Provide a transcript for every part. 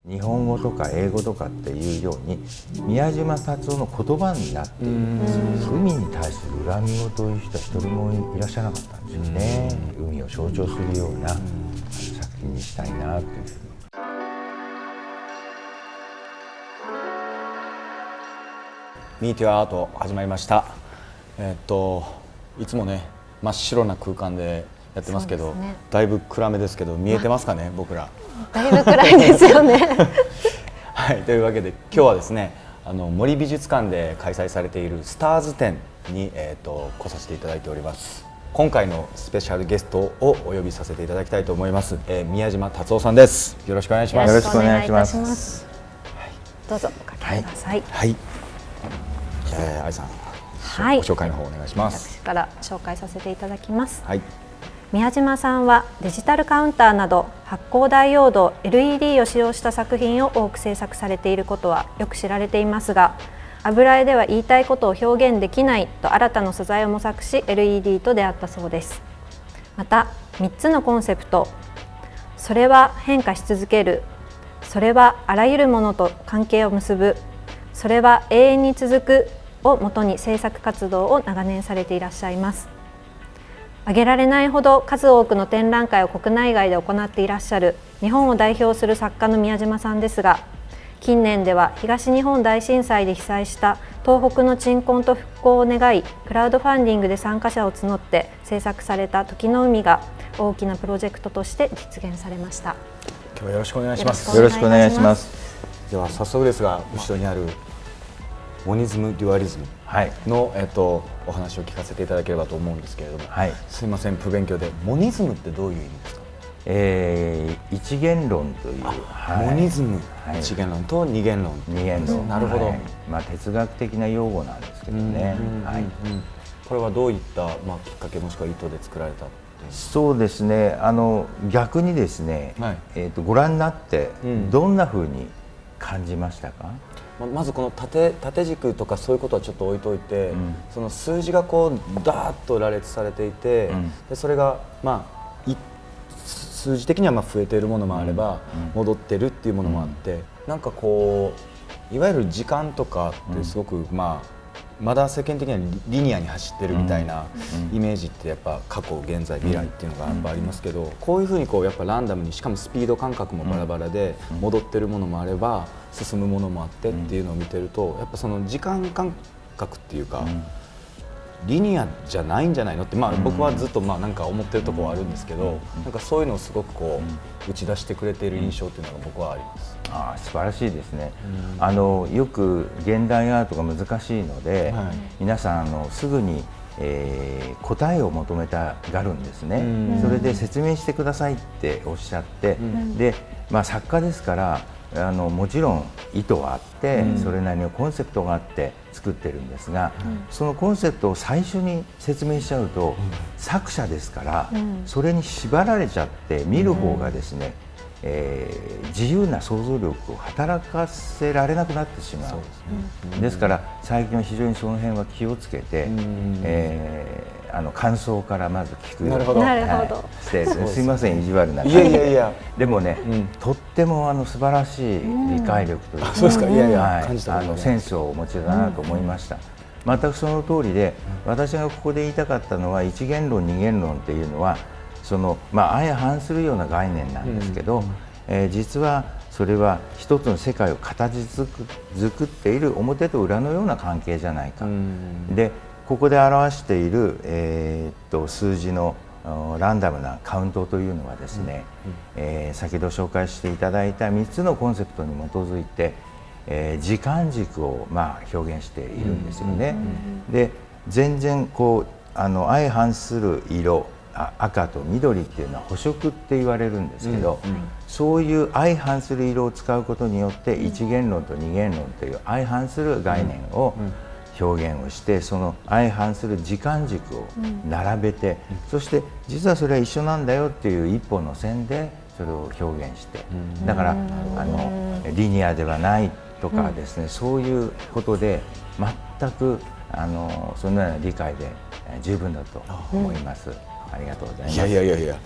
日本語とか英語とかっていうように宮島達夫の言葉になっているんですよ。海に対する恨み事という人は一人もいらっしゃらなかったんですよね。海を象徴するような作品にしたいなというふうに。ミーティアアート始まりました。いつもね真っ白な空間でやってますけど、だいぶ暗めですけど見えてますかね、僕ら。だいぶ暗いですよね。はい、というわけで今日はですね、森美術館で開催されているスターズ展に、来させていただいております。今回のスペシャルゲストをお呼びさせていただきたいと思います。宮島達夫さんです。よろしくお願いします。よろしくお願いします。どうぞおかけください。はい。愛さん、はい、ご紹介の方お願いします。私から紹介させていただきます。はい。宮島さんはデジタルカウンターなど発光ダイオード LED を使用した作品を多く制作されていることはよく知られていますが、油絵では言いたいことを表現できないと新たな素材を模索し LED と出会ったそうです。また3つのコンセプト、それは変化し続ける、それはあらゆるものと関係を結ぶ、それは永遠に続くをもとに制作活動を長年されていらっしゃいます。挙げられないほど数多くの展覧会を国内外で行っていらっしゃる日本を代表する作家の宮島さんですが、近年では東日本大震災で被災した東北の鎮魂と復興を願い、クラウドファンディングで参加者を募って制作された時の海が大きなプロジェクトとして実現されました。今日はよろしくお願いします。よろしくお願いします。では早速ですが、後ろにあるモニズム・デュアリズムの、お話を聞かせていただければと思うんですけれども、はい、すいません、不勉強で。モニズムってどういう意味ですか？一元論という、モニズム、一元論と二元論。二元論、なるほど。哲学的な用語なんですけどね。これはどういった、きっかけもしくは意図で作られた？そうですね、逆にですね、ご覧になってどんなふうに感じましたか？まずこの縦軸とかそういうことはちょっと置いといて、その数字がこうダーッと羅列されていて、でそれが数字的には増えているものもあれば、戻ってるっていうものもあって、なんかこういわゆる時間とかってすごくまだ世間的にはリニアに走ってるみたいなイメージってやっぱ過去現在未来っていうのがやっぱありますけど、こういうふうにこうやっぱランダムに、しかもスピード感覚もバラバラで戻ってるものもあれば進むものもあってっていうのを見てると、やっぱその時間感覚っていうかリニアじゃないんじゃないのって、僕はずっとなんか思ってるところはあるんですけど、なんかそういうのをすごくこう打ち出してくれている印象っていうのが僕はあります。素晴らしいですね。よく現代アートが難しいので、皆さんすぐに、答えを求めたがるんですね。それで説明してくださいっておっしゃって、で、作家ですからもちろん意図はあって、それなりのコンセプトがあって作ってるんですが、そのコンセプトを最初に説明しちゃうと、作者ですから、それに縛られちゃって見る方がですね、自由な想像力を働かせられなくなってしまう。ですから最近は非常にその辺は気をつけて、感想からまず聞くようにして、すいません、意地悪な感じで。でもね、とっても素晴らしい理解力というか、センスをお持ちだなと思いました。全くその通りで、私がここで言いたかったのは、一元論二元論っていうのは相反するような概念なんですけど、実はそれは一つの世界を形作っている表と裏のような関係じゃないか。でここで表している、数字のランダムなカウントというのはですね、先ほど紹介していただいた3つのコンセプトに基づいて、時間軸を表現しているんですよね。で全然こう相反する色、赤と緑っていうのは補色って言われるんですけど、そういう相反する色を使うことによって一元論と二元論という相反する概念を表現をして、その相反する時間軸を並べて、そして実はそれは一緒なんだよっていう一本の線でそれを表現して、だからリニアではないとかですね、そういうことで全くそのような理解で十分だと思います。ありがとうございます。いや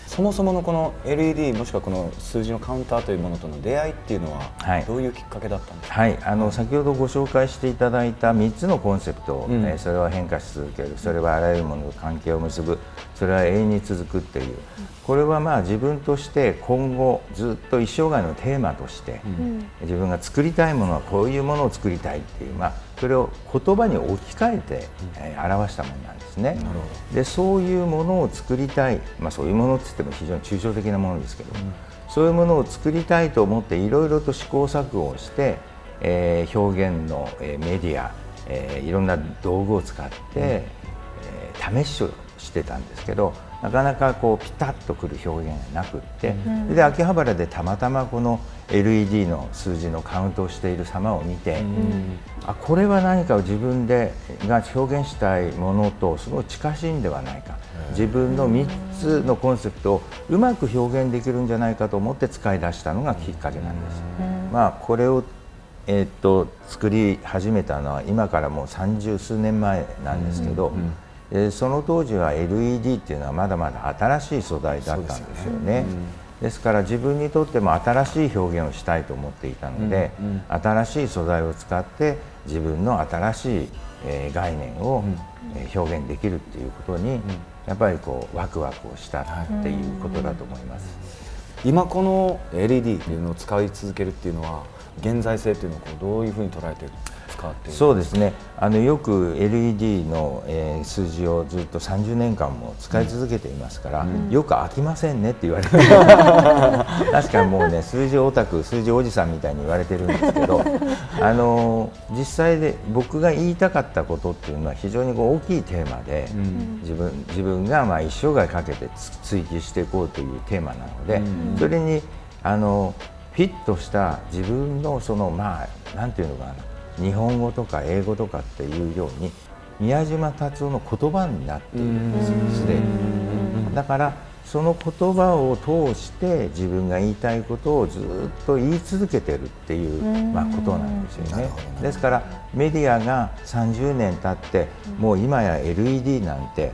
そもそものこの LED もしくはこの数字のカウンターというものとの出会いっていうのはどういうきっかけだったんですか？はい、先ほどご紹介していただいた3つのコンセプト、それは変化し続ける、それはあらゆるものと関係を結ぶ、それは永遠に続くっていう、これはまあ自分として今後ずっと一生涯のテーマとして、自分が作りたいものはこういうものを作りたいっていう、それを言葉に置き換えて、表したものなんですね。でそういうものを作りたい、そういうものって言っても非常に抽象的なものですけど、そういうものを作りたいと思っていろいろと試行錯誤をして、表現の、メディア、いろんな道具を使って、試しをしてたんですけど、なかなかこうピタッとくる表現がなくって、で秋葉原でたまたまこの LED の数字のカウントをしている様を見て、これは何か自分が表現したいものとすごい近しいんではないか、自分の3つのコンセプトをうまく表現できるんじゃないかと思って使い出したのがきっかけなんです。これを作り始めたのは今からもう30数年前なんですけど、その当時は LED っていうのはまだまだ新しい素材だったんですよね。ですから自分にとっても新しい表現をしたいと思っていたので、新しい素材を使って自分の新しい概念を表現できるっていうことにやっぱりこうワクワクをしたっていうことだと思います。今この LED っていうのを使い続けるっていうのは現在性っていうのをどういうふうに捉えて使っている？そうですね、よく LED の、数字をずっと30年間も使い続けていますから、よく飽きませんねって言われて確かにもうね、数字オタク、数字おじさんみたいに言われてるんですけど実際で僕が言いたかったことっていうのは非常に大きいテーマで、自分が一生涯かけて追求していこうというテーマなので、それにフィットした自分のなんていうのかな、日本語とか英語とかっていうように宮島達夫の言葉になっているんですすでに。だからその言葉を通して自分が言いたいことをずっと言い続けてるっていうことなんですよね。ですからメディアが30年経ってもう今や LED なんて、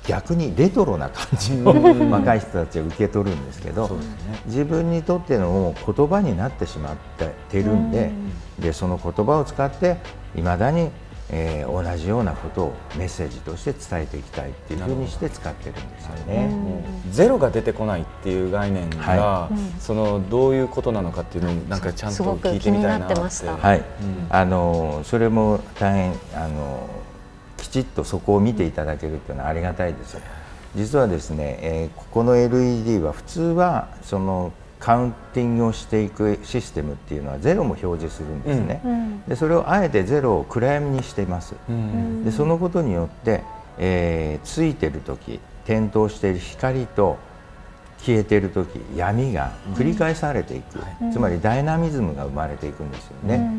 逆にレトロな感じを若い人たちは受け取るんですけど、自分にとっての言葉になってしまってるんで、その言葉を使っていまだに、同じようなことをメッセージとして伝えていきたいっていうふうにして使ってるんですよね。ゼロが出てこないっていう概念が、そのどういうことなのかっていうのをなんかちゃんと聞いてみたいなって。それも大変きちっとそこを見ていただけるというのはありがたいです。実はですね、ここの LED は普通はそのカウンティングをしていくシステムっていうのはゼロも表示するんですね。でそれをあえてゼロを暗闇にしています。でそのことによって、ついてる時、点灯している光と消えている時、闇が繰り返されていく、つまりダイナミズムが生まれていくんですよね。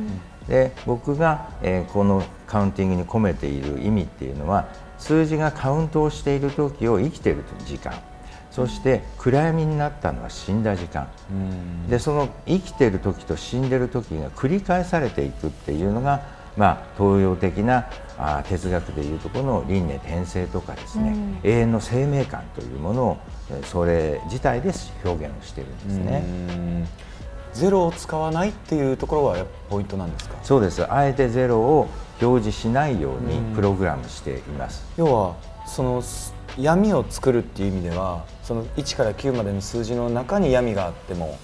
で僕が、このカウンティングに込めている意味っていうのは、数字がカウントをしている時を生きている時間、そして暗闇になったのは死んだ時間で、その生きている時と死んでいる時が繰り返されていくっていうのが、東洋的な哲学でいうところの輪廻転生とかですね、永遠の生命感というものをそれ自体で表現をしているんですね。ゼロを使わないっていうところはポイントなんですか？そうです。あえてゼロを表示しないようにプログラムしています。要はその闇を作るっていう意味では、その1から9までの数字の中に闇があっても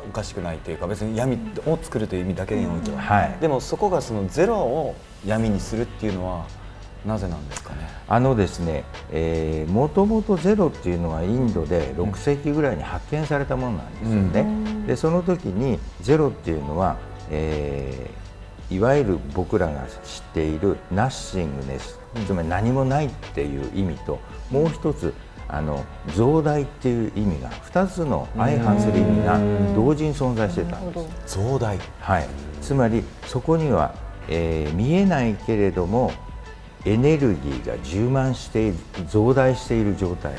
おかしくないというか、別に闇を作るという意味だけにおいては、でもそこがそのゼロを闇にするっていうのはなぜなんですかね？ですね、もともとゼロっていうのはインドで6世紀ぐらいに発見されたものなんですよね。でその時にゼロっていうのは、いわゆる僕らが知っているナッシングネス、つまり何もないっていう意味と、もう一つ増大っていう意味が、2つの相反する意味が同時に存在してたんです。増大、つまりそこには、見えないけれどもエネルギーが充満している、増大している状態。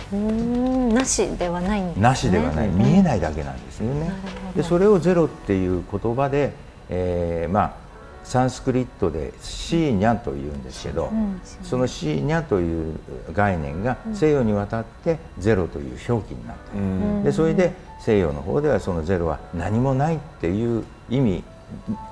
なしではないんですね。なしではない、見えないだけなんですよね。でそれをゼロっていう言葉で、サンスクリットでシーニャというんですけど、そのシーニャという概念が西洋にわたってゼロという表記になった、でそれで西洋の方ではそのゼロは何もないっていう意味、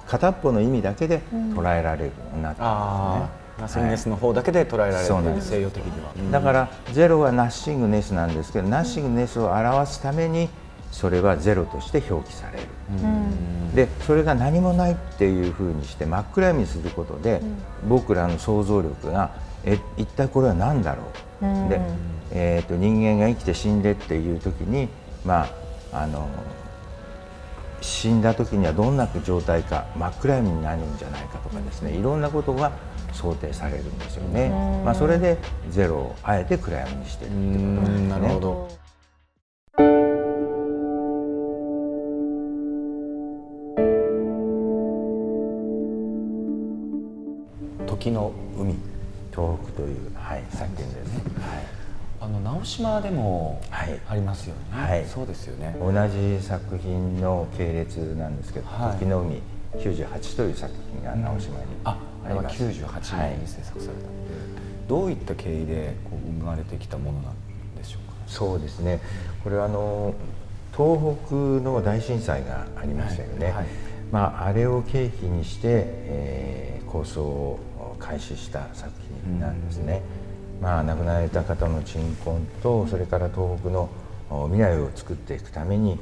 片っぽの意味だけで捉えられるようになったんですね。ナッシングネスの方だけで捉えられる、はい、西洋的には。だからゼロはナッシングネスなんですけど、ナッシングネスを表すためにそれはゼロとして表記される、でそれが何もないっていうふうにして真っ暗闇にすることで、僕らの想像力が一体これは何だろう、で、人間が生きて死んでっていう時に、死んだ時にはどんな状態か、真っ暗闇になるんじゃないかとかですね、いろんなことが想定されるんですよね。それでゼロをあえて暗闇にしているってことなんですね。なるほど。時の海、東北という、作品ですね。直島でもありますよね。そうですよね。同じ作品の系列なんですけど、時の海98という作品が直島にあれは98年に制作されたので、どういった経緯で生まれてきたものなんでしょうか。そうですね、これは東北の大震災がありましたよね。あれを契機にして、構想を開始した作品なんですね。亡くなられた方の鎮魂と、それから東北の未来を作っていくために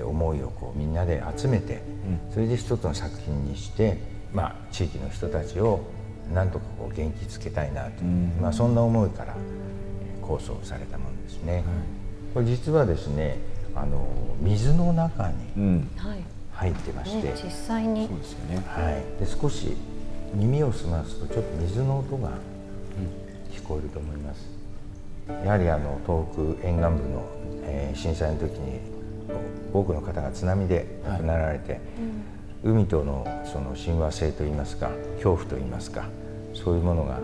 思いをみんなで集めて、それで一つの作品にして、地域の人たちをなんとか元気づけたいなと、そんな思いから構想されたものですね。これ実はですね、水の中に入ってまして、実際にそうですよね。で少し耳を澄ますとちょっと水の音が聞こえると思います。やはり東北沿岸部の、震災の時に多くの方が津波で亡くなられて、海とのその親和性といいますか、恐怖といいますか、そういうものが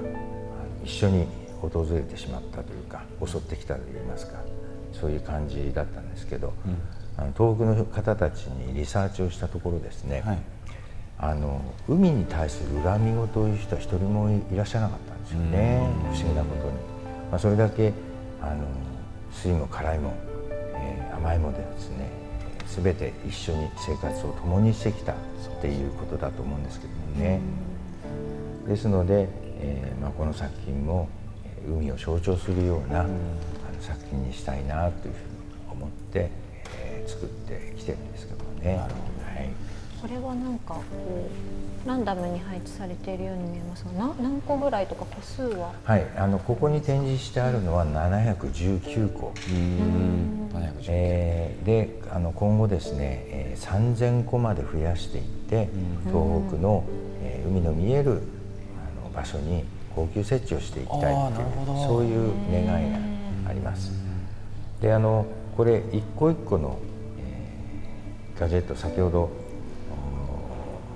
一緒に訪れてしまったというか、襲ってきたといいますか、そういう感じだったんですけど、東北の方たちにリサーチをしたところですね、海に対する恨み事という人は一人もいらっしゃらなかったんですよね。不思議なことに、それだけ酸いも辛いも、甘いもですね、全て一緒に生活を共にしてきたっていうことだと思うんですけどもね。ですので、この作品も海を象徴するような作品にしたいなというふうに思って、作ってきてるんですけどもね。これはなんかランダムに配置されているように見えますが、何個ぐらいとか個数は？ここに展示してあるのは719個。で今後ですね、3000個まで増やしていって、東北の海の見える場所に恒久設置をしていきたいという、そういう願いがあります。でこれ一個一個の、ガジェット、先ほど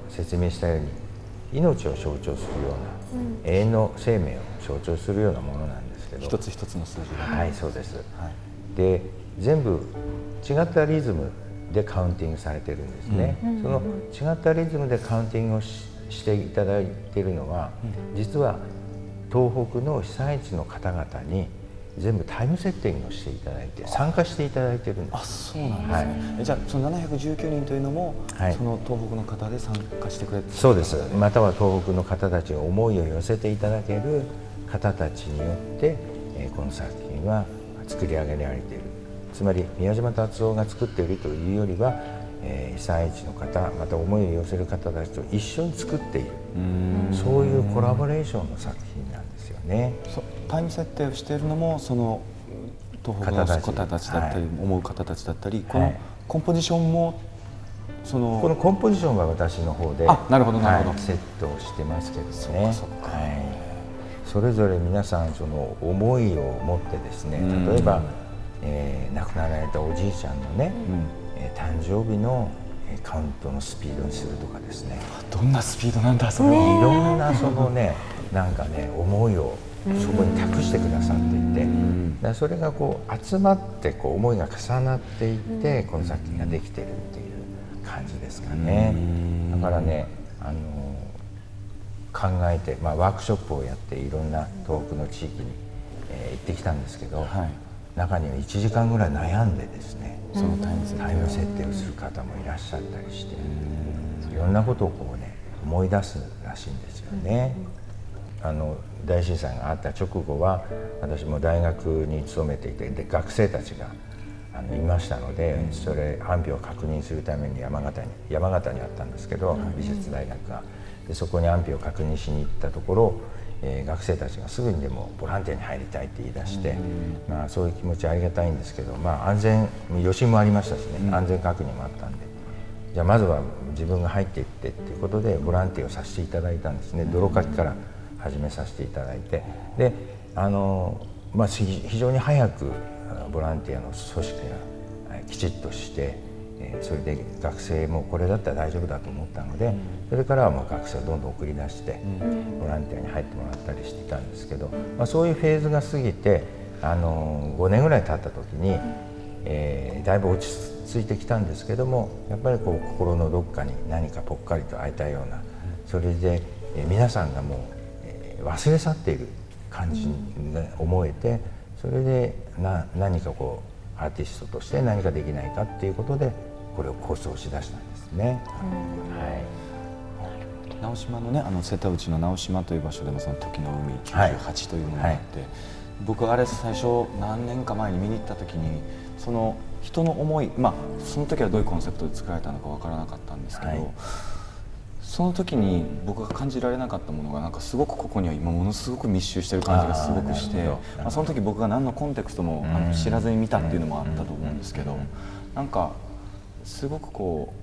説明したように命を象徴するような、永遠の生命を象徴するようなものなんですけど、一つ一つの数字が、そうです。で全部違ったリズムでカウンティングされてるんですね。その違ったリズムでカウンティングをしていただいているのは、実は東北の被災地の方々に全部タイムセッティングをしていただいて、参加していただいてるんです。そうなんですね。じゃあその719人というのも、その東北の方で参加してくれて、そうです。または東北の方たちが思いを寄せていただける方たちによって、この作品は作り上げられている。つまり宮島達夫が作っているというよりは、被災地の方、また思いを寄せる方たちと一緒に作っている、そういうコラボレーションの作品なんですよね。タイム設定をしているのもその東北の方たちだったり、思う方たちだったり、このコンポジションもこのコンポジションは私の方でなるほどなるほど、セットをしてますけどね。それぞれ皆さんその思いを持ってですね、例えば、亡くなられたおじいちゃんのね、誕生日のカウントのスピードにするとかですね。どんなスピードなんだそれは。いろんなそのね、なんかね、思いをそこに託してくださっていて、それがこう集まってこう思いが重なっていってこの作品ができているっていう感じですかね。だからね、考えて、ワークショップをやっていろんな東北の地域に、行ってきたんですけど、はい、中には1時間ぐらい悩んでですね、そのタイム設定をする方もいらっしゃったりして、いろんなことをこうね思い出すらしいんですよね。大震災があった直後は私も大学に勤めていて、で学生たちがいましたので、それ安否を確認するために山形にあったんですけど、美術大学がでそこに安否を確認しに行ったところ、学生たちがすぐにでもボランティアに入りたいって言い出して、そういう気持ちはありがたいんですけど、安全余震もありましたしね、安全確認もあったんで、じゃあまずは自分が入っていってっていうことでボランティアをさせていただいたんですね。泥かきから始めさせていただいて、で非常に早くボランティアの組織がきちっとして、それで学生もこれだったら大丈夫だと思ったので、それからはもう学生をどんどん送り出してボランティアに入ってもらったりしてたんですけど、そういうフェーズが過ぎて5年ぐらい経った時に、だいぶ落ち着いてきたんですけども、やっぱりこう心のどっかに何かぽっかりと開いたような、それで皆さんがもう忘れ去っている感じが思えて、それで何かこうアーティストとして何かできないかっていうことでこれを構想しだしたんですね。直島のね、瀬戸内の直島という場所でもその時の海98というものがあって、僕あれ最初何年か前に見に行った時にその人の思い、その時はどういうコンセプトで作られたのか分からなかったんですけど、その時に僕が感じられなかったものがなんかすごくここには今ものすごく密集してる感じがすごくして、その時僕が何のコンテクストも知らずに見たっていうのもあったと思うんですけど、なんかすごくこ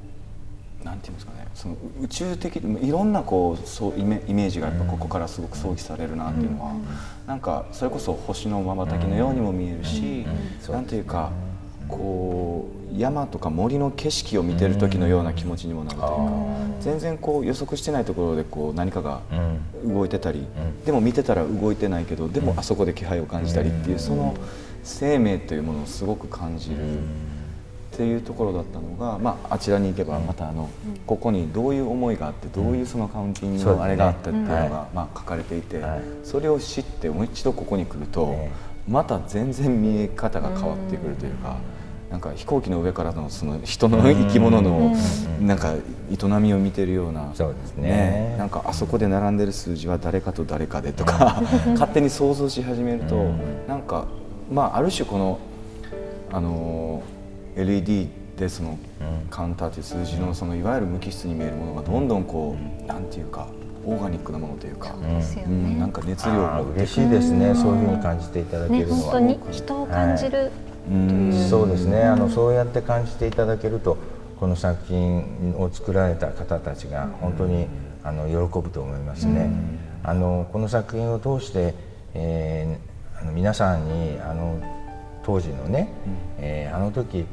うなんていうんですかね、その宇宙的いろんなこうそうイメージがやっぱここからすごく想起されるなっていうのは、なんかそれこそ星の瞬きのようにも見えるし、なんていうかこう山とか森の景色を見てる時のような気持ちにもなるというか、全然こう予測してないところでこう何かが動いてたり、でも見てたら動いてないけど、でもあそこで気配を感じたりっていう、その生命というものをすごく感じるっていうところだったのが、あちらに行けばまたここにどういう思いがあってどういうそのカウンティングのあれがあってっていうのが書かれていて、それを知ってもう一度ここに来るとまた全然見え方が変わってくるというか、なんか飛行機の上からのその人の生き物のなんか営みを見てるような、なんかあそこで並んでる数字は誰かと誰かでとか勝手に想像し始めると、なんかある種このLED でそのカウンターという数字のそのいわゆる無機質に見えるものがどんどんこうなんていうかオーガニックなものというか、なんか熱量を嬉しいですね、そういうふうに感じていただけるのは。本当に人を感じる。そうですね、そうやって感じていただけるとこの作品を作られた方たちが本当に喜ぶと思いますね。この作品を通して、皆さんに当時のね、あの時、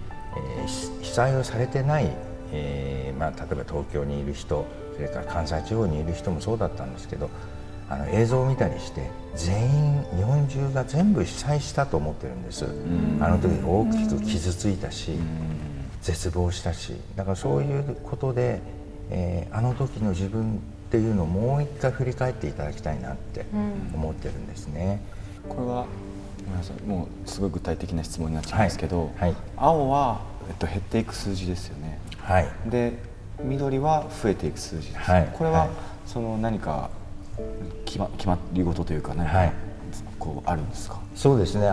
被災をされてない、例えば東京にいる人、それから関西地方にいる人もそうだったんですけど、映像を見たりして全員日本中が全部被災したと思ってるんです。あの時大きく傷ついたし、絶望したし、だからそういうことで、あの時の自分っていうのをもう一回振り返っていただきたいなって思ってるんですね。これはごめんなさい、もうすごい具体的な質問になっちゃうんですけど、青は、減っていく数字ですよね。で緑は増えていく数字です、これは、その何か決まり事というかね、こうあるんですか？そうですね、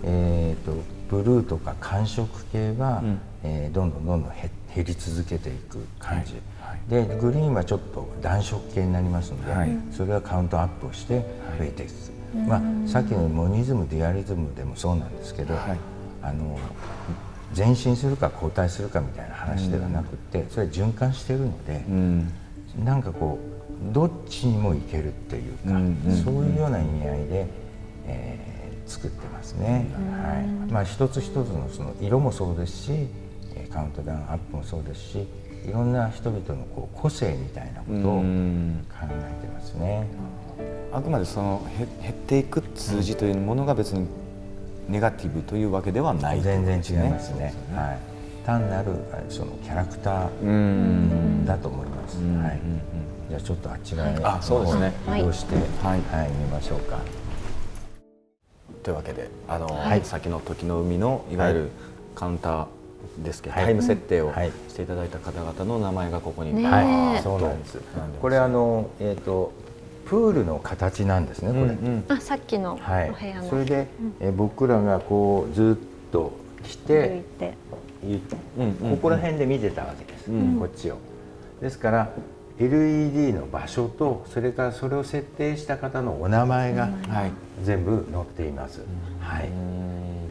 ブルーとか寒色系は、どんどん減り続けていく感じ、でグリーンはちょっと暖色系になりますので、それはカウントアップをして増えていく、さっきのモニズムデュアリズムでもそうなんですけど、前進するか後退するかみたいな話ではなくて、それは循環しているので、なんかこうどっちにもいけるっていうか、そういうような意味合いで、作ってますね。一つ一つのその色もそうですし、カウントダウンアップもそうですし、いろんな人々のこう個性みたいなことを考えてますね。あくまでその減っていく数字というものが別にネガティブというわけではない、全然違いますね。単なるそのキャラクターだと思います。はい。じゃあちょっとあっち側にそうですね、移動して、はい見ましょうか。というわけで先の時の海のいわゆるカウンターですけど、タイム設定をしていただいた方々の名前がここにそうなんです。これプールの形なんですね、これ。さっきのお部屋の。それで僕らがこうずっと来て、ここら辺で見てたわけです、こっちを。ですから LED の場所と、それからそれを設定した方のお名前が全部載っています。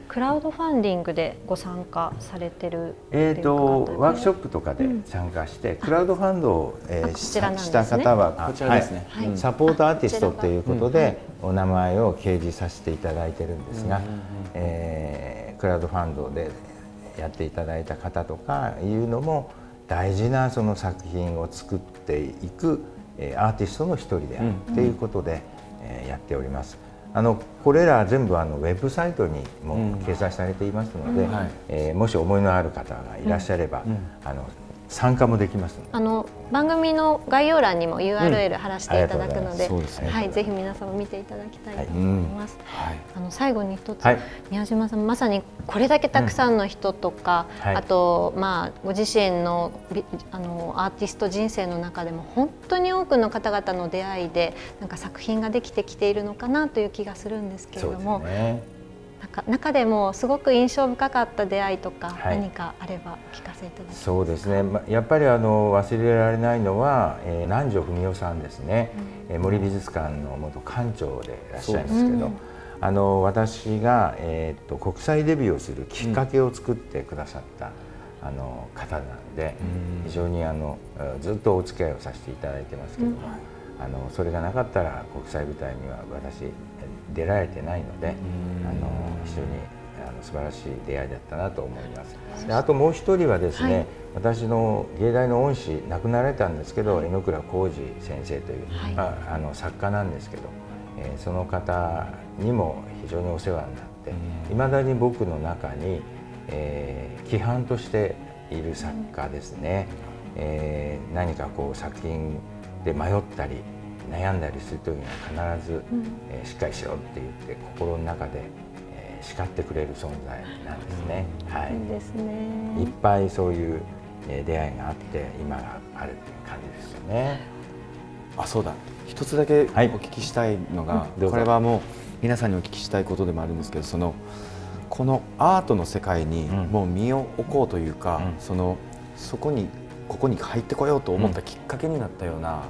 クラウドファンディングでご参加されてるワークショップとかで参加して、クラウドファンドをした方はこちらですね、サポートアーティストということでお名前を掲示させていただいてるんですが、クラウドファンドでやっていただいた方とかいうのも大事なその作品を作っていくアーティストの一人であるということでやっております。これら全部ウェブサイトにも掲載されていますので、もし思いのある方がいらっしゃれば、参加もできます。番組の概要欄にも URL 貼らせていただくので、ぜひ皆様見ていただきたいと思います。最後に一つ、宮島さん、まさにこれだけたくさんの人とか、あとご自身のアーティスト人生の中でも本当に多くの方々の出会いでなんか作品ができてきているのかなという気がするんですけれども。中でもすごく印象深かった出会いとか何かあればお聞かせいただきますか。そうですね、やっぱり忘れられないのは南條文夫さんですね、森美術館の元館長でいらっしゃいますけど、私が、国際デビューをするきっかけを作ってくださった方なんで、非常にずっとお付き合いをさせていただいてますけども、それがなかったら国際舞台には私出られてないので、非常に素晴らしい出会いだったなと思います。であともう一人はですね、私の芸大の恩師、亡くなられたんですけど、榎倉浩二先生という、作家なんですけど、その方にも非常にお世話になって、いまだに僕の中に、規範としている作家ですね。何かこう作品で迷ったり悩んだりするときには必ず、しっかりしろって言って心の中で、叱ってくれる存在なんですね。いいですね。いっぱいそういう出会いがあって今があるという感じですよね。そうだ、一つだけお聞きしたいのが、これはもう皆さんにお聞きしたいことでもあるんですけど、このアートの世界にもう身を置こうというか、ここに入ってこようと思ったきっかけになったような、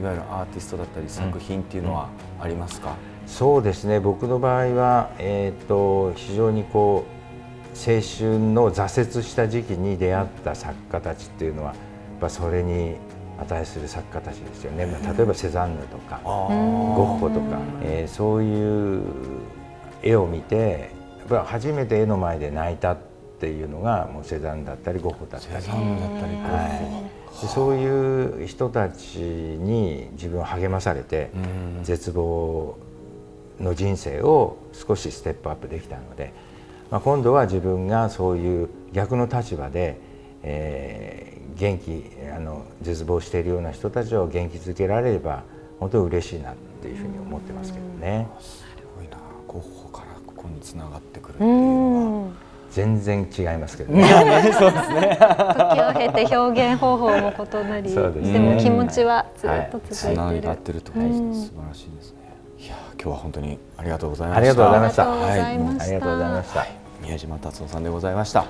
いわゆるアーティストだったり作品っていうのはありますか？そうですね、僕の場合は、非常にこう青春の挫折した時期に出会った作家たちっていうのはやっぱそれに値する作家たちですよね。例えばセザンヌとかゴッホとか、そういう絵を見てやっぱ初めて絵の前で泣いたっていうのがもうセザンヌだったりゴッホだったり、そういう人たちに自分を励まされて、絶望の人生を少しステップアップできたので、今度は自分がそういう逆の立場で、絶望しているような人たちを元気づけられれば本当に嬉しいなっていうふうに思ってますけどね。すごいな、ゴッホからここにつながってくるっていうのは全然違いますけどね。そうですね。時を経て表現方法も異なり、でも気持ちはずっと続いている。つながってると素晴らしいですね。いや、今日は本当にありがとうございました。ありがとうございました。ありがとうございました。宮島達夫さんでございました。